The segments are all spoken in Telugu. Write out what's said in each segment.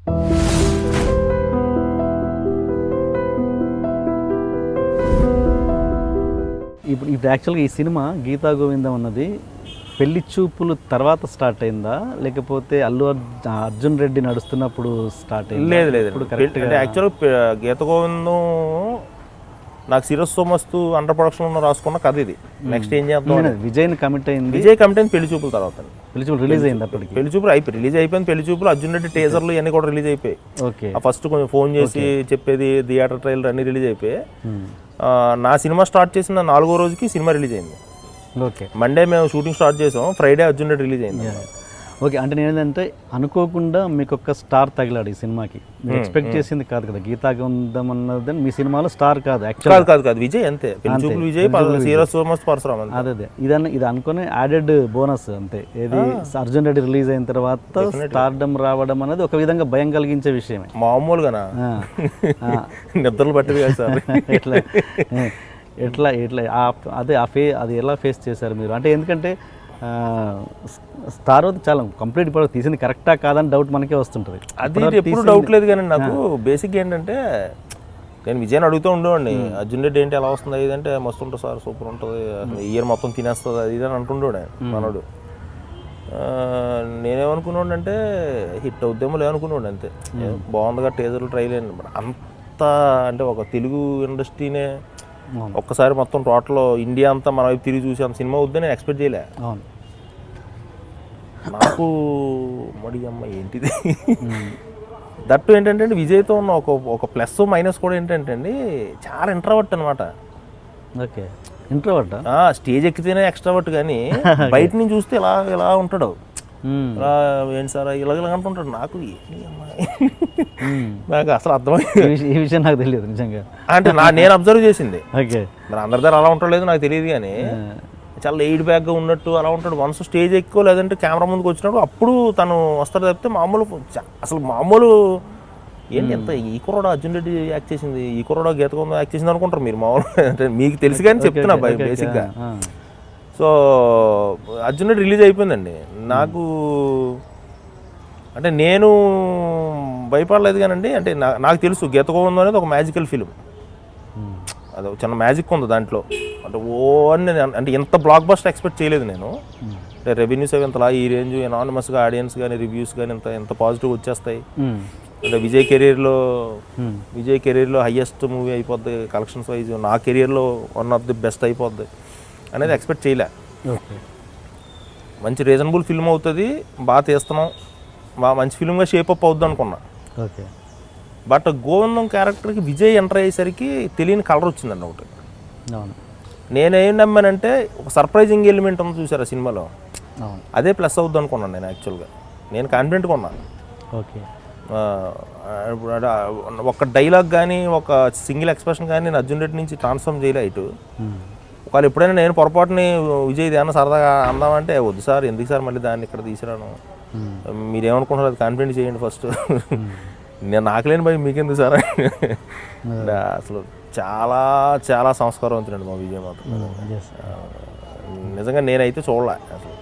ఇప్పుడు యాక్చువల్గా ఈ సినిమా గీతా గోవిందం అన్నది పెళ్లి చూపులు తర్వాత స్టార్ట్ అయిందా, లేకపోతే అర్జున్ రెడ్డి నడుస్తున్నప్పుడు స్టార్ట్ అయింది? లేదు ఇప్పుడు కరెక్ట్. అంటే యాక్చువల్గా గీత గోవిందం నాకు శిరస్సు మస్తు అండర్ ప్రొడక్షన్లో రాసుకున్న కథ ఇది. నెక్స్ట్ ఏం చేద్దాం, విజయ్ని కమిట్ అయింది. విజయ్ కమిట్ అయింది పెళ్లి చూపుల తర్వాత. పెళ్లి చూపులు రిలీజ్ అయింది, అప్పటికి పెళ్లి చూపులు రిలీజ్ అయిపోయింది. పెళ్లి చూపులు అర్జున్ రెడ్డి టీజర్లు ఇవన్నీ కూడా రిలీజ్ అయిపోయాయి. ఓకే, ఫస్ట్ కొంచెం ఫోన్ చేసి చెప్పేది థియేటర్ ట్రైలర్ అన్ని రిలీజ్ అయిపోయాయి. నా సినిమా స్టార్ట్ చేసిన 4వ రోజుకి సినిమా రిలీజ్ అయింది. ఓకే, మండే మేము షూటింగ్ స్టార్ట్ చేసాం, ఫ్రైడే అర్జున్ రెడ్డి రిలీజ్ అయింది. ఓకే, అంటే నేను ఏంటంటే అనుకోకుండా మీకు ఒక స్టార్ తగిలాడు ఈ సినిమాకి. మీరు ఎక్స్పెక్ట్ చేసింది కాదు కదా, గీతా గోవిందం అన్నది మీ సినిమాలో స్టార్ కాదు యాక్చువల్. కాదు విజయ్ అంతే. విజయ్ పరశురామ్ అదే ఇది అనుకుని యాడెడ్ బోనస్ అంతే. ఏది అర్జున్ రెడ్డి రిలీజ్ అయిన తర్వాత స్టార్డమ్ రావడం అనేది ఒక విధంగా భయం కలిగించే విషయమే. మామూలుగా నిద్రలు పట్టేది కాదు సార్. ఎట్లా అది ఎలా ఫేస్ చేశారు మీరు? అంటే ఎందుకంటే స్టార్ చాలా కంప్లీట్ ఇప్పుడు తీసింది కరెక్టా కాదని డౌట్ మనకే వస్తుంటుంది. అది ఎప్పుడు డౌట్ లేదు కానీ నాకు బేసిక్ ఏంటంటే నేను విజయాన్ని అడుగుతూ ఉండేవాడిని, అర్జున్ రెడ్డి ఏంటి ఎలా వస్తుంది ఇదంటే మస్తు ఉంటుంది సార్, సూపర్ ఉంటుంది, ఇయర్ మొత్తం తినేస్తుంది అది ఇది అని అంటుండే మనోడు. నేనేమనుకున్నాడు అంటే హిట్ అవుద్దేమో లేదనుకున్నాడు అంతే. బాగుందిగా టీజర్లు ట్రైల్ అంత అంటే ఒక తెలుగు ఇండస్ట్రీనే ఒక్కసారి మొత్తం టోటల్ ఇండియా అంతా మన వైపు తిరిగి చూసి అంత సినిమా వద్దని నేను ఎక్స్పెక్ట్ చేయలే. నాకు మడి అమ్మ ఏంటిది. దట్టు ఏంటంటే విజయ్తో ఉన్న ఒక ప్లస్ మైనస్ కూడా ఏంటంటే అండి, చాలా ఇంట్రావర్ట్ అనమాట. Okay, introvert. స్టేజ్ ఎక్కితేనే ఎక్స్ట్రావర్ట్ కానీ బయట నుంచి చూస్తే ఇలా ఉంటాడు. ఏంటి సార్ ఇలాగ అంటుంటాడు. నాకు నాకు అసలు అర్థమైంది ఈ విషయం, నాకు తెలియదు నిజంగా. అంటే నేను అబ్జర్వ్ చేసింది. ఓకే, మరి అందరి దగ్గర అలా ఉంటాడు నాకు తెలియదు కానీ చాలా ఎయిడ్ బ్యాగ్గా ఉన్నట్టు అలా ఉంటాడు. వన్స్ స్టేజ్ ఎక్కువ లేదంటే కెమెరా ముందుకు వచ్చినప్పుడు అప్పుడు తను వస్తాడు తప్పితే మామూలు అసలు మామూలు ఏంటి ఎంత ఈ కుర్రోడా అర్జున్ రెడ్డి యాక్ట్ చేసింది, ఈ కుర్రోడా గీత గోవిందం యాక్ట్ చేసింది అనుకుంటారు మీరు మామూలు. అంటే మీకు తెలుసు కానీ చెప్తున్నా బేసిక్గా. సో అర్జున్ రెడ్డి రిలీజ్ అయిపోయిందండి. నాకు అంటే నేను భయపడలేదు కానండి. అంటే నాకు తెలుసు గీత గోవిందం అనేది ఒక మ్యాజికల్ ఫిలిం, అది చిన్న మ్యాజిక్ ఉంది దాంట్లో. అంటే అంటే ఎంత బ్లాక్ బస్టర్ ఎక్స్పెక్ట్ చేయలేదు నేను. అంటే రెవెన్యూస్ అవి ఇంతలా ఈ రేంజ్ ఎనానిమస్గా ఆడియన్స్ కానీ రివ్యూస్ కానీ ఎంత పాజిటివ్ వచ్చేస్తాయి. అంటే విజయ్ కెరీర్లో హయ్యెస్ట్ మూవీ అయిపోద్ది కలెక్షన్స్ వైజ్, నా కెరీర్లో వన్ ఆఫ్ ది బెస్ట్ అయిపోద్ది అనేది ఎక్స్పెక్ట్ చేయలే. మంచి రీజనబుల్ ఫిల్మ్ అవుతుంది, బాగా తీస్తున్నాం, మంచి ఫిల్మ్గా షేప్ అప్ అవుద్ది అనుకున్నా. ఓకే, బట్ గోవిందం క్యారెక్టర్కి విజయ్ ఎంటర్ అయ్యేసరికి తెలియని కలర్ వచ్చిందండి ఒకటి. నేనేం నమ్మానంటే ఒక సర్ప్రైజింగ్ ఎలిమెంట్ ఉంది చూసారా సినిమాలో, అదే ప్లస్ అవుద్ది అనుకున్నాను నేను. యాక్చువల్గా నేను కాన్ఫిడెంట్గా ఉన్నాను. ఓకే, ఒక డైలాగ్ కానీ ఒక సింగిల్ ఎక్స్ప్రెషన్ కానీ నేను అర్జున్ రెడ్డి నుంచి ట్రాన్స్ఫార్మ్ చేయలే ఇటు. ఒకవేళ ఎప్పుడైనా నేను పొరపాటుని విజయ్ ఏమన్నా సరదాగా అందామంటే వద్దు సార్, ఎందుకు సార్ మళ్ళీ దాన్ని ఇక్కడ తీసుకురాను, మీరేమనుకుంటారు అది కాన్ఫిడెంట్ చేయండి ఫస్ట్, నేను నాకు లేని భయం మీకెందుకు సార్. అసలు చాలా చాలా సంస్కారవంతుడండి మా విజయ్ మాత్రం. నిజంగా నేనైతే చూడలే అసలు.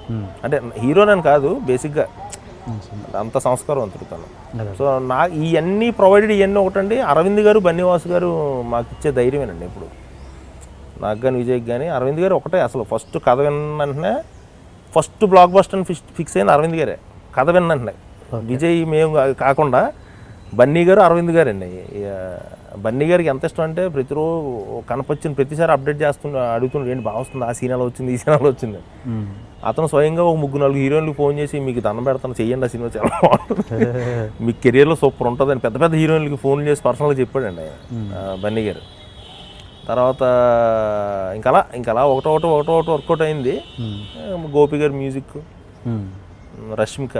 అంటే హీరోనని కాదు, బేసిక్గా అంత సంస్కారవంతుడు తను. సో ఇవన్నీ ప్రొవైడెడ్ ఇవన్నీ ఒకటండి. అరవింద్ గారు బన్నీవాసు గారు మాకు ఇచ్చే ధైర్యమేనండి ఇప్పుడు, నాకు కానీ విజయ్కి కానీ. అరవింద్ గారు ఒకటే అసలు ఫస్ట్ కథ విన్న వెంటనే ఫస్ట్ బ్లాక్ బస్టర్ ఫిక్స్ అయింది అరవింద్ గారే. కథ విన్న వెంటనే విజయ్ మేము కాకుండా బన్నీ గారు అరవింద్ గారు అండి. బన్నీ గారికి ఎంత ఇష్టం అంటే ప్రతిరోజు కనపచ్చిన ప్రతిసారి అప్డేట్ అడుగుతుండే ఏంటి బాగా వస్తుంది, ఆ సినిమాలో వచ్చింది ఈ సినిమాలో వచ్చింది. అతను స్వయంగా ఒక 3-4 హీరోయిన్లకు ఫోన్ చేసి మీకు దండం పెడతాను చెయ్యండి, ఆ సినిమా చాలా బాగుంటుంది, మీ కెరియర్లో సూపర్ ఉంటుంది అని పెద్ద పెద్ద హీరోయిన్లకి ఫోన్ చేసి పర్సనల్గా చెప్పాడండి ఆయన బన్నీ గారు. తర్వాత ఇంకలా ఒకటో వర్కౌట్ అయింది. గోపి గారి మ్యూజిక్, రష్మిక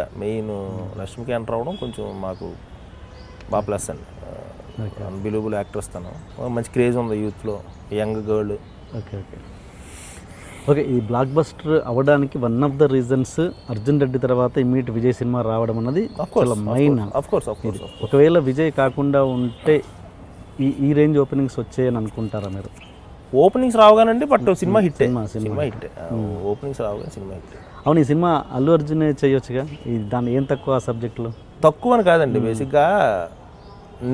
రష్మిక ఎంటర్ అవ్వడం కొంచెం మాకు బాగా ప్లస్ అండి. అన్బిలీవబుల్ యాక్ట్రెస్ తను, మంచి క్రేజ్ ఉంది యూత్లో, యంగ్ గర్ల్. ఓకే, ఈ బ్లాక్ బస్టర్ అవ్వడానికి one of the reasons Arjun Reddy తర్వాత ఇమ్మీడియట్ విజయ్ సినిమా రావడం అన్నది చాలా మెయిన్. ఒకవేళ విజయ్ కాకుండా ఉంటే ఈ రేంజ్ ఓపెనింగ్స్ వచ్చాయని అనుకుంటారా మీరు? ఓపెనింగ్స్ రావుగానండి, బట్ సినిమా హిట్. ఓపెనింగ్స్ రావుగా సినిమా హిట్. అవును, ఈ సినిమా అల్లు అర్జునే చేయొచ్చుగా, దాన్ని ఏం తక్కువ సబ్జెక్టులో? తక్కువ అని కాదండి, బేసిక్గా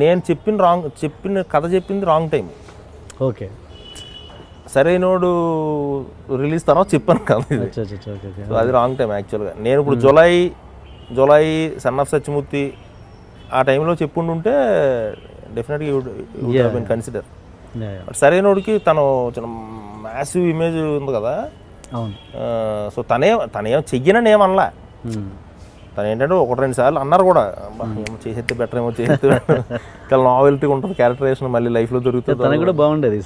నేను చెప్పిన కథ చెప్పింది wrong time. Okay, Sarrainodu release తర్వాత చెప్పాను కదా ఇది. సో అది రాంగ్ టైం యాక్చువల్గా. నేను ఇప్పుడు జులై సన్ ఆఫ్ సత్యమూర్తి ఆ టైంలో చెప్పుండుంటే డెఫినెట్గా బీన్ కన్సిడర్. సరైనోడికి తను చిన్న మ్యాసివ్ ఇమేజ్ ఉంది కదా. అవును. సో తనేం చెయ్యనని ఏమనలా. తను ఏంటంటే 1-2 సార్లు అన్నారు కూడా, ఏమో చేసేస్తే బెటర్, ఏమో చేసేస్తే చాలా నావెల్టీ ఉంటుంది, క్యారెక్టరేషన్ మళ్ళీ లైఫ్లో దొరుకుతుంది, తనకు కూడా బాగుండేది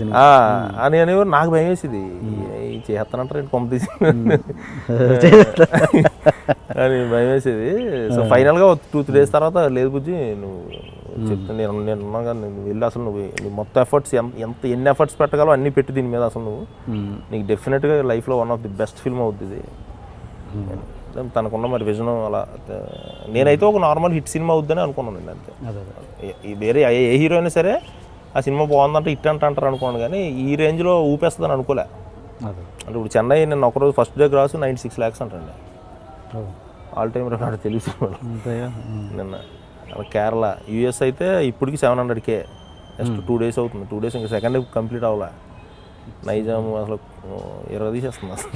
అని అనేవారు. నాకు భయం వేసేది, చేస్తానంటారు ఏంటి కొంప తీసి అని భయం వేసేది. సో ఫైనల్గా 2-3 days తర్వాత, లేదు బుజ్జి నువ్వు చెప్తే నేను ఉన్నాగా, నువ్వు వెళ్ళి అసలు నువ్వు మొత్తం ఎఫర్ట్స్ ఎన్ని ఎఫర్ట్స్ పెట్టగలవు అన్నీ పెట్టి దీని మీద, అసలు నువ్వు నీకు డెఫినెట్గా లైఫ్లో one of the best film అవుతుంది ఇది. తనకున్న మరి విజన్ అలా. నేనైతే ఒక నార్మల్ హిట్ సినిమా అవుద్దని అనుకున్నాను అంతే. వేరే ఏ హీరో అయినా సరే ఆ సినిమా బాగుందంటే హిట్ అంటారు అనుకోండి, కానీ ఈ రేంజ్లో ఊపేస్తుందని అనుకోలే. అంటే ఇప్పుడు చెన్నై నేను ఒకరోజు ఫస్ట్ డే గ్రాస్ 96 lakhs అంటండి, ఆల్ టైమ్ రికార్డ్ తెలుగు సినిమాలో నిన్న. కేరళ యూఎస్ అయితే ఇప్పటికి 700K, జస్ట్ 2 days అవుతుంది. 2 days ఇంకా సెకండ్ డే కంప్లీట్ అవ్వాల. నైజాం అసలు 20 తీసేస్తుంది అసలు.